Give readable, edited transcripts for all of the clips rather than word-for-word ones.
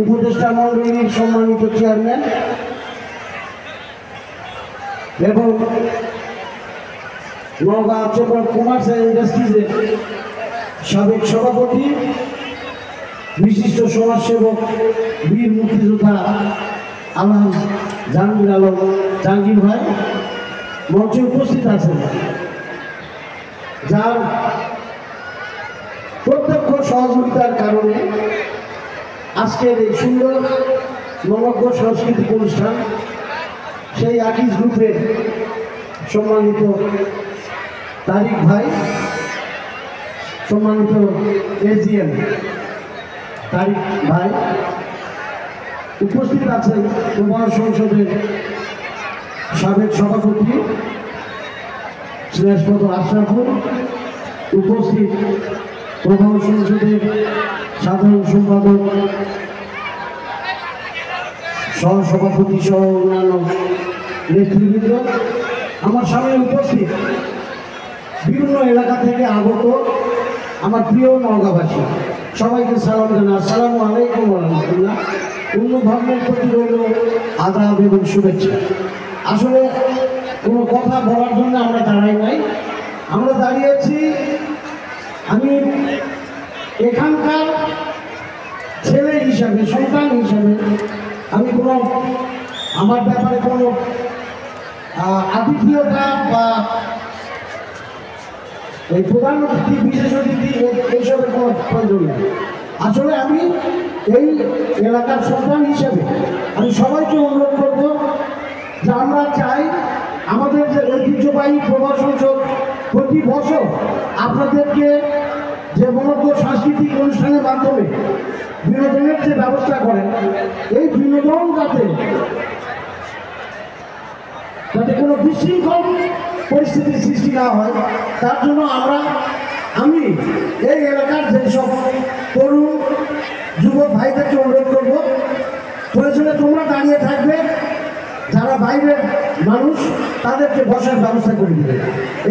উপদেষ্টা মন্ডলীর সম্মানিত চেয়ারম্যান এবং নওগাঁ চেম্বার কমার্স অ্যান্ড ইন্ডাস্ট্রিজের সাবেক সভাপতি, বিশিষ্ট সমাজসেবক, বীর মুক্তিযোদ্ধা আলহাজ জাহাঙ্গীর আলম জাহাঙ্গীর ভাই মঞ্চে উপস্থিত আছেন, যার প্রত্যক্ষ সহযোগিতার কারণে আজকের এই সুন্দর নবাঙ্গ সাংস্কৃতিক অনুষ্ঠান সেই আকিজ গ্রুপের সম্মানিত তারিক ভাই, সম্মানিত এজিএম তারিক ভাই উপস্থিত আছেন, উপহার সংসদের সাবেক সভাপতি শ্রেষ্ঠপদ আশরাফুল, উপস্থিত প্রভাব সংসদের সাধারণ সম্পাদক সহসভাপতি সহ অন্যান্য নেতৃবৃন্দ, আমার সামনে উপস্থিত বিভিন্ন এলাকা থেকে আগত আমার প্রিয় নওগাঁবাসী, সবাইকে সালাম জানাই। আসসালামু আলাইকুম ওয়া রাহমাতুল্লাহ। অন্য ধর্মের প্রতি রইল আদাব এবং শুভেচ্ছা। আসলে কোনো কথা বলার জন্য আমরা দাঁড়াই নাই, আমরা দাঁড়িয়েছি আমি এখানকার ছেলে হিসাবে, সন্তান হিসাবে। আমি কোনো আমার ব্যাপারে কোনো আতিথেয়তা বা এই প্রধান অতিথি, বিশেষ অতিথি এইসবের কোনো প্রয়োজন নেই। আসলে আমি এই এলাকার সন্তান হিসেবে আমি সবাইকে অনুরোধ করব যে আমরা চাই আমাদের যে ঐতিহ্যবাহী প্রভাব সংসদ প্রতি বছর আপনাদেরকে যে মনোজ্ঞ সাংস্কৃতিক অনুষ্ঠানের মাধ্যমে বিনোদনের যে ব্যবস্থা করেন, এই বিনোদন যাতে কোনো বিশৃঙ্খল পরিস্থিতির সৃষ্টি না হয়, তার জন্য আমি এই এলাকার যেসব তরুণ যুবক ভাইদেরকে অনুরোধ করব, প্রয়োজনে তোমরা দাঁড়িয়ে থাকবে, যারা বাইরের মানুষ তাদেরকে বসার ব্যবস্থা করে দেবে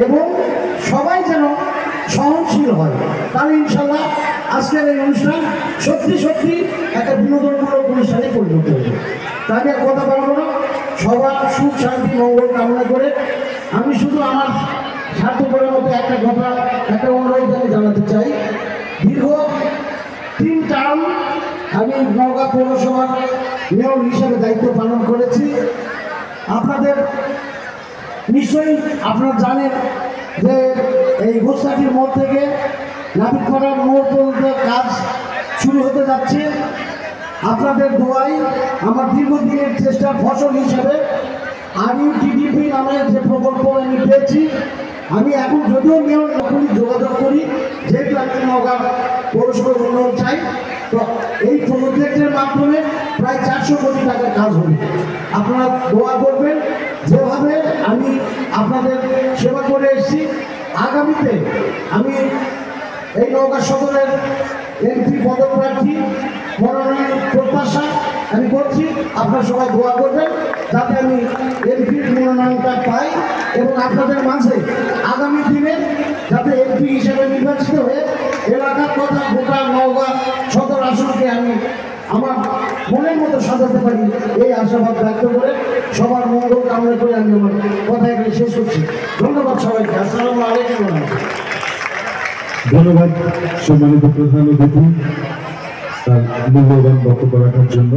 এবং সবাই যেন সহনশীল হয়, তাহলে ইনশাল্লাহ আজকের এই অনুষ্ঠান সত্যি সত্যি একটা বিনোদনমূলক অনুষ্ঠানে পরিণত হবে। তাই আর কথা বলবো না, সবার সুখ শান্তি মঙ্গল কামনা করে আমি শুধু আমার স্বার্থপরের মতো একটা কথা, একটা অনুরোধ আমি জানাতে চাই। দীর্ঘ 3 টার্ম আমি নওগাঁ পৌরসভার মেয়র হিসেবে দায়িত্ব পালন করেছি। আপনাদের নিশ্চয়ই আপনারা জানেন যে এই গোসাটির মোড় থেকে নাবিকপাড়ার মোড় পর্যন্ত কাজ শুরু হতে যাচ্ছে। আপনাদের দোয়ায় আমার দীর্ঘদিনের চেষ্টার ফসল হিসেবে RUTDP নামের যে প্রকল্প আমি পেয়েছি, আমি এখন যদিও মেয়র এখনই যোগাযোগ করি, যেহেতু আমি নওগাঁ পৌরসভার উন্নয়ন চাই, তো এই প্রজেক্টের মাধ্যমে প্রায় 400 কোটি টাকার কাজ হবে। আপনারা দোয়া করবেন, যেভাবে আমি আপনাদের সেবা করে এসেছি আগামীতে আমি এই নওগাঁ সদরের এমপি পদপ্রার্থী মনোনয়ন প্রত্যাশা আমি করছি। আপনারা সবাই দোয়া করবেন যাতে আমি এমপির মনোনয়নটা পাই এবং আপনাদের মাঝে আগামী দিনে যাতে এমপি হিসেবে নির্বাচিত হয়ে এলাকার কথা গোটা নওগাঁ সদর আসনকে আমি আমার মনের মতো সাজাতে পারি, এই আশাবাদ ব্যক্ত করে সবার মঙ্গল কামনা করে আমি আমার কথা এখানে শেষ করছি। ধন্যবাদ সবাইকে। আসসালামু আলাইকুম। ধন্যবাদ সম্মানিত প্রধান অতিথি তার মূল্যবান বক্তব্য রাখার জন্য।